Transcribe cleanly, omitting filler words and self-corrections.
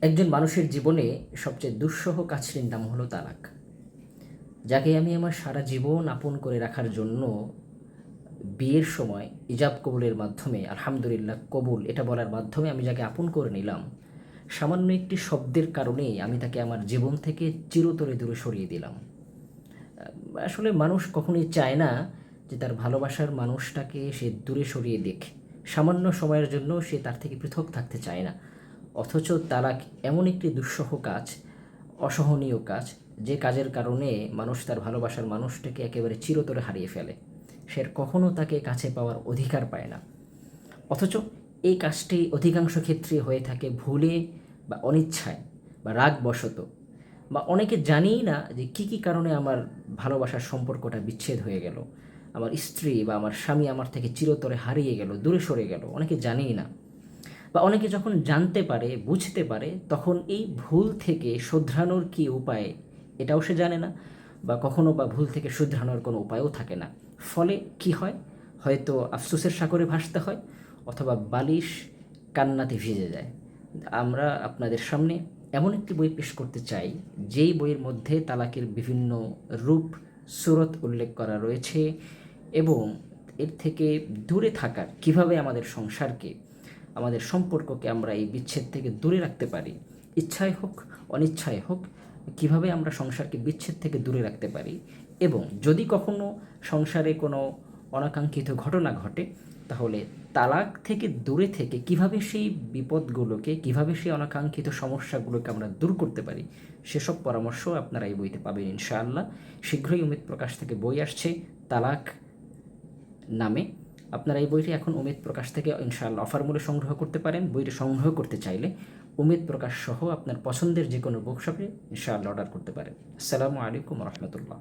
একজন মানুষের জীবনে সবচেয়ে দুঃসহ কাজটির নাম হলো তালাক। যাকে আমি আমার সারা জীবন আপন করে রাখার জন্য বিয়ের সময় ইজাব কবুলের মাধ্যমে আলহামদুলিল্লাহ কবুল এটা বলার মাধ্যমে আমি যাকে আপন করে নিলাম, সামান্য একটি শব্দের কারণেই আমি তাকে আমার জীবন থেকে চিরতরে দূরে সরিয়ে দিলাম। আসলে মানুষ কখনোই চায় না যে তার ভালোবাসার মানুষটাকে সে দূরে সরিয়ে দিক। সামান্য সময়ের জন্য সে তার থেকে পৃথক থাকতে চায় না। অথচ তালাক এমন একটি দুঃসহ কাজ, অসহনীয় কাজ, যে কাজের কারণে মানুষ তার ভালোবাসার মানুষটাকে একেবারে চিরতরে হারিয়ে ফেলে। সে আর কখনও তাকে কাছে পাওয়ার অধিকার পায় না। অথচ এই কাজটি অধিকাংশ ক্ষেত্রে হয়ে থাকে ভুলে বা অনিচ্ছায় বা রাগবশত, বা অনেকে জানেই না যে কী কারণে আমার ভালোবাসার সম্পর্কটা বিচ্ছেদ হয়ে গেল, আমার স্ত্রী বা আমার স্বামী আমার থেকে চিরতরে হারিয়ে গেল, দূরে সরে গেল, অনেকে জানেই না। বা অনেকে যখন জানতে পারে, বুঝতে পারে, তখন এই ভুল থেকে শুধরানোর কী উপায় এটাও সে জানে না, বা কখনো বা ভুল থেকে শুধরানোর কোনো উপায়ও থাকে না। ফলে কি হয়? হয়তো আফসোসের সাগরে ভাসতে হয়, অথবা বালিশ কান্নাতে ভিজে যায়। আমরা আপনাদের সামনে এমন একটি বই পেশ করতে চাই, যেই বইয়ের মধ্যে তালাকের বিভিন্ন রূপ, সুরত উল্লেখ করা রয়েছে, এবং এর থেকে দূরে থাকার কিভাবে আমাদের সংসারকে, আমাদের সম্পর্ককে আমরা এই বিচ্ছেদ থেকে দূরে রাখতে পারি, ইচ্ছায় হোক অনিচ্ছায় হোক, কিভাবে আমরা সংসারকে বিচ্ছেদ থেকে দূরে রাখতে পারি। এবং যদি কখনো সংসারে কোনো অনাকাঙ্ক্ষিত ঘটনা ঘটে, তাহলে তালাক থেকে দূরে থেকে কিভাবে সেই বিপদগুলোকে, কিভাবে সেই অনাকাঙ্ক্ষিত সমস্যাগুলোকে আমরা দূর করতে পারি, সেসব পরামর্শ আপনারা এই বইতে পাবেন ইনশাআল্লাহ। শীঘ্রই উমিদ প্রকাশ থেকে বই আসছে তালাক নামে। আপনারা এই বইটি এখন উমিদ প্রকাশ থেকে ইনশাআল্লাহ অফার মূল্যে সংগ্রহ করতে পারেন। বইটি সংগ্রহ করতে চাইলে উমিদ প্রকাশ সহ আপনার পছন্দের যে কোনো বুকশপে ইনশাআল্লাহ অর্ডার করতে পারেন। আসসালামু আলাইকুম রহমতুল্লাহ।